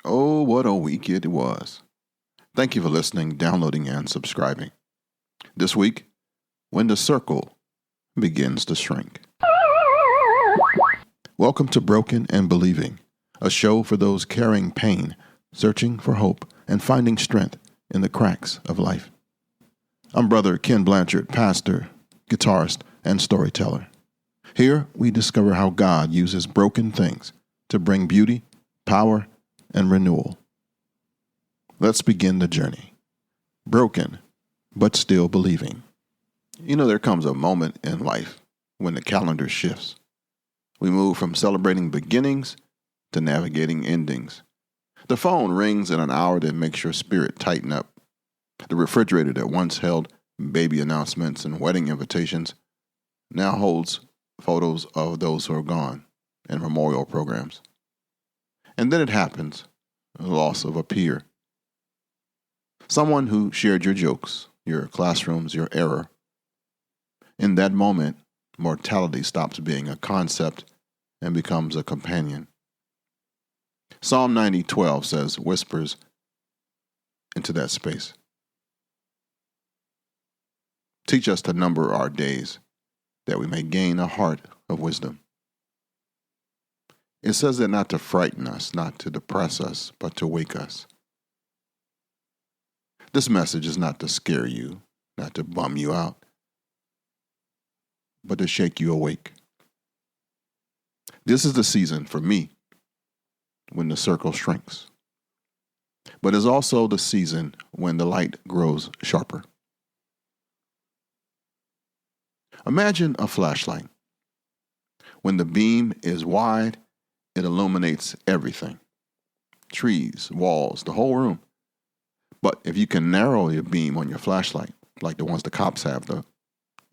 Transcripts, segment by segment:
Oh, what a week it was. Thank you for listening, downloading, and subscribing. This week, when the circle begins to shrink. Welcome to Broken and Believing, a show for those carrying pain, searching for hope, and finding strength in the cracks of life. I'm Brother Ken Blanchard, pastor, guitarist, and storyteller. Here, we discover how God uses broken things to bring beauty, power, and renewal. Let's begin the journey. Broken, but still believing. You know, there comes a moment in life when the calendar shifts. We move from celebrating beginnings to navigating endings. The phone rings in an hour that makes your spirit tighten up. The refrigerator that once held baby announcements and wedding invitations now holds photos of those who are gone and memorial programs. And then it happens, the loss of a peer. Someone who shared your jokes, your classrooms, your error. In that moment, mortality stops being a concept and becomes a companion. Psalm 90:12 says, whispers into that space. Teach us to number our days, that we may gain a heart of wisdom. It says that not to frighten us, not to depress us, but to wake us. This message is not to scare you, not to bum you out, but to shake you awake. This is the season for me when the circle shrinks, but it's also the season when the light grows sharper. Imagine a flashlight. When the beam is wide, it illuminates everything. Trees, walls, the whole room. But if you can narrow your beam on your flashlight, like the ones the cops have, the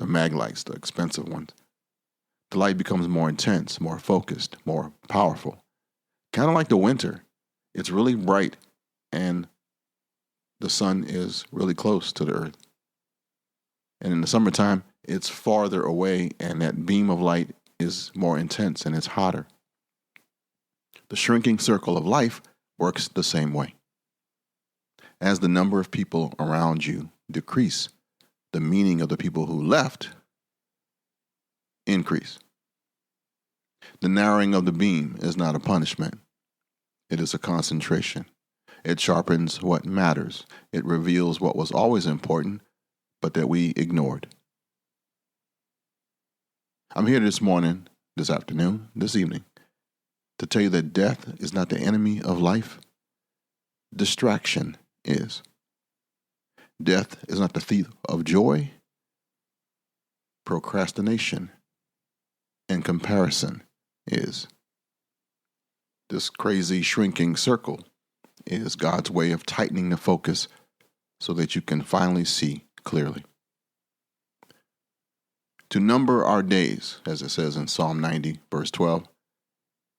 mag lights, the expensive ones, the light becomes more intense, more focused, more powerful. Kind of like the winter. It's really bright and the sun is really close to the earth. And in the summertime, it's farther away and that beam of light is more intense and it's hotter. The shrinking circle of life works the same way. As the number of people around you decrease, the meaning of the people who left increase. The narrowing of the beam is not a punishment. It is a concentration. It sharpens what matters. It reveals what was always important, but that we ignored. I'm here this morning, this afternoon, this evening, to tell you that death is not the enemy of life. Distraction is. Death is not the thief of joy. Procrastination and comparison is. This crazy shrinking circle is God's way of tightening the focus so that you can finally see clearly. To number our days, as it says in Psalm 90, verse 12,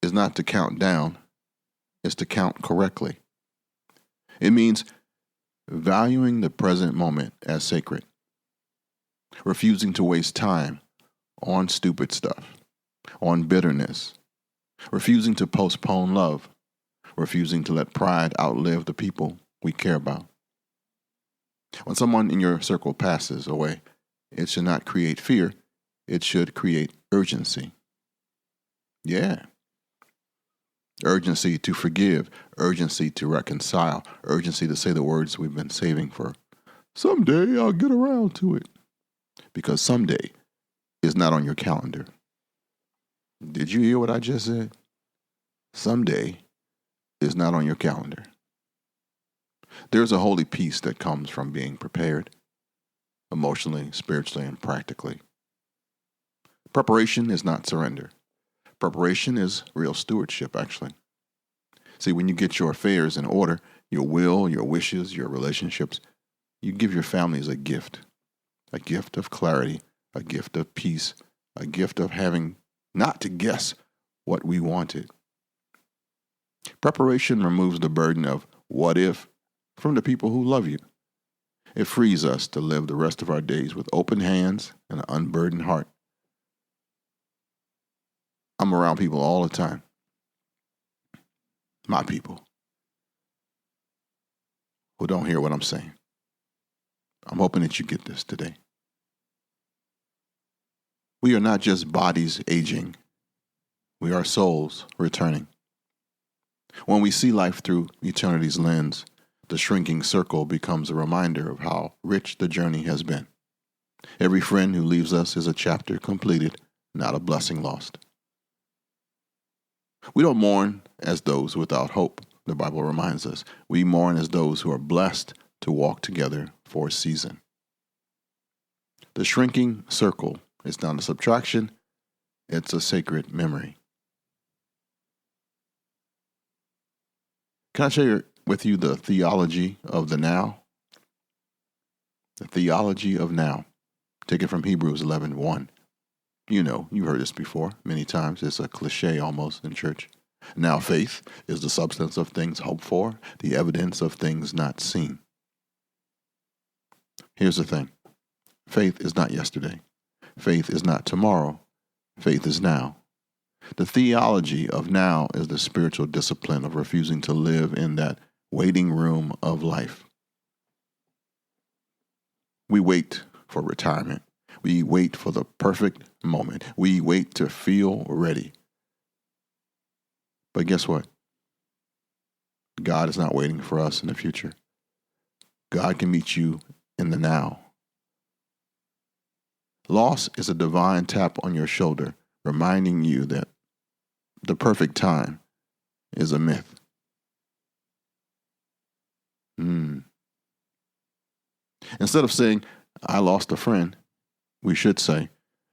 is not to count down, it's to count correctly. It means valuing the present moment as sacred, refusing to waste time on stupid stuff, on bitterness, refusing to postpone love, refusing to let pride outlive the people we care about. When someone in your circle passes away, it should not create fear, it should create urgency. Yeah. Urgency to forgive, urgency to reconcile, urgency to say the words we've been saving for someday I'll get around to it. Because someday is not on your calendar. Did you hear what I just said? Someday is not on your calendar. There's a holy peace that comes from being prepared, emotionally, spiritually, and practically. Preparation is not surrender. Preparation is real stewardship, actually. See, when you get your affairs in order, your will, your wishes, your relationships, you give your families a gift of clarity, a gift of peace, a gift of having not to guess what we wanted. Preparation removes the burden of what if from the people who love you. It frees us to live the rest of our days with open hands and an unburdened heart. I'm around people all the time. My people. who don't hear what I'm saying. I'm hoping that you get this today. We are not just bodies aging. We are souls returning. When we see life through eternity's lens, the shrinking circle becomes a reminder of how rich the journey has been. Every friend who leaves us is a chapter completed, not a blessing lost. We don't mourn as those without hope, the Bible reminds us. We mourn as those who are blessed to walk together for a season. The shrinking circle is not a subtraction, it's a sacred memory. Can I share with you the theology of the now? The theology of now. Taken from Hebrews 11:1. You know, you've heard this before many times. It's a cliche almost in church. Now faith is the substance of things hoped for, the evidence of things not seen. Here's the thing. Faith is not yesterday. Faith is not tomorrow. Faith is now. The theology of now is the spiritual discipline of refusing to live in that waiting room of life. We wait for retirement. We wait for the perfect moment. We wait to feel ready. But guess what? God is not waiting for us in the future. God can meet you in the now. Loss is a divine tap on your shoulder, reminding you that the perfect time is a myth. Instead of saying, I lost a friend, we should say,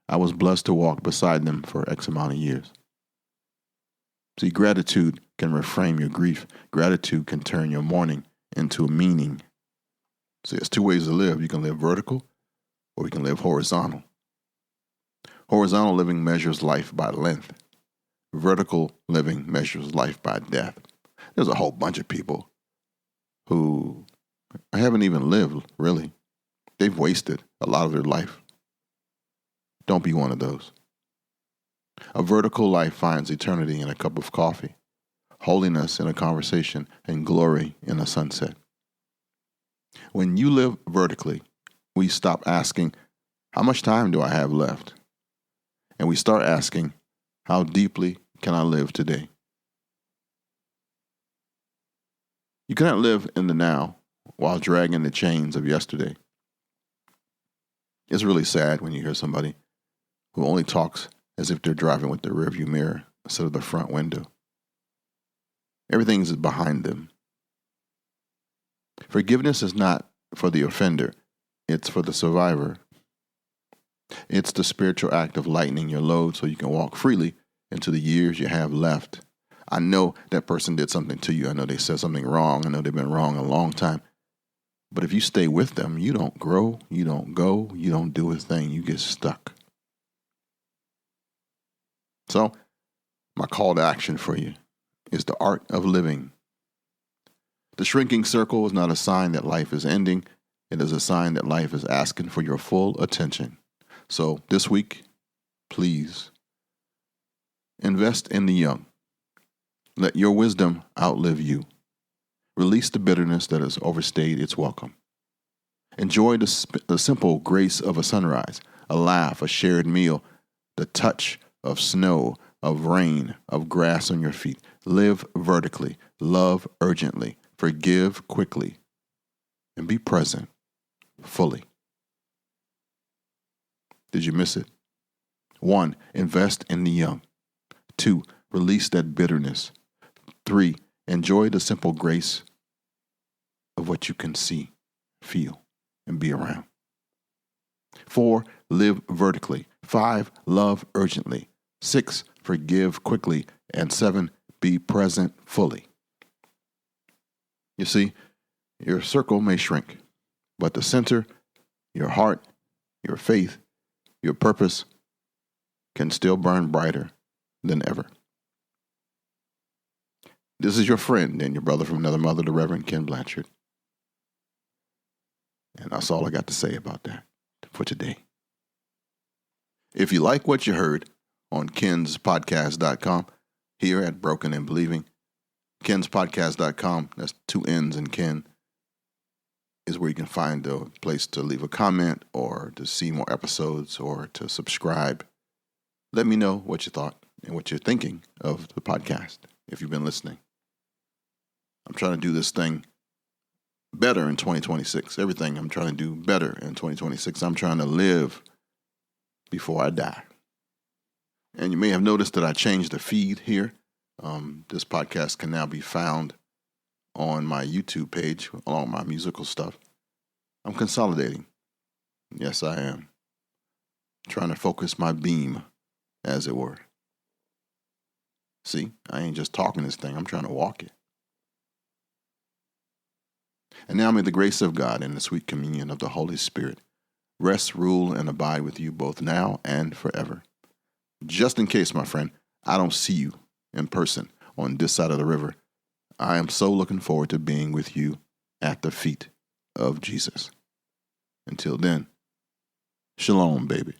I was blessed to walk beside them for X amount of years. See, gratitude can reframe your grief. Gratitude can turn your mourning into a meaning. See, there's two ways to live. You can live vertical or you can live horizontal. Horizontal living measures life by length. Vertical living measures life by depth. There's a whole bunch of people who haven't even lived, really. They've wasted a lot of their life. Don't be one of those. A vertical life finds eternity in a cup of coffee, holiness in a conversation, and glory in a sunset. When you live vertically, we stop asking, how much time do I have left? And we start asking, how deeply can I live today? You cannot live in the now while dragging the chains of yesterday. It's really sad when you hear somebody who only talks as if they're driving with the rearview mirror instead of the front window. Everything's behind them. Forgiveness is not for the offender, it's for the survivor. It's the spiritual act of lightening your load so you can walk freely into the years you have left. I know that person did something to you. I know they said something wrong. I know they've been wrong a long time. But if you stay with them, you don't grow, you don't go, you don't do a thing. You get stuck. So, my call to action for you is the art of living. The shrinking circle is not a sign that life is ending. It is a sign that life is asking for your full attention. So, this week, please invest in the young. Let your wisdom outlive you. Release the bitterness that has overstayed its welcome. Enjoy the simple grace of a sunrise, a laugh, a shared meal, the touch of snow, of rain, of grass on your feet. Live vertically, love urgently, forgive quickly, and be present fully. Did you miss it? 1, invest in the young. 2, release that bitterness. 3, enjoy the simple grace of what you can see, feel, and be around. 4, live vertically. 5, love urgently. 6, forgive quickly. And 7, be present fully. You see, your circle may shrink, but the center, your heart, your faith, your purpose can still burn brighter than ever. This is your friend and your brother from another mother, the Reverend Ken Blanchard. And that's all I got to say about that for today. If you like what you heard on kenspodcast.com, here at Broken and Believing, kenspodcast.com, that's 2 N's in Ken. is where you can find a place to leave a comment or to see more episodes or to subscribe. Let me know what you thought and what you're thinking of the podcast if you've been listening. I'm trying to do this thing better in 2026. Everything I'm trying to do better in 2026. I'm trying to live before I die. And you may have noticed that I changed the feed here. This podcast can now be found on my YouTube page along with my musical stuff. I'm consolidating. Yes, I am. Trying to focus my beam, as it were. See, I ain't just talking this thing. I'm trying to walk it. And now may the grace of God and the sweet communion of the Holy Spirit rest, rule, and abide with you both now and forever. Just in case, my friend, I don't see you in person on this side of the river, I am so looking forward to being with you at the feet of Jesus. Until then, shalom, baby.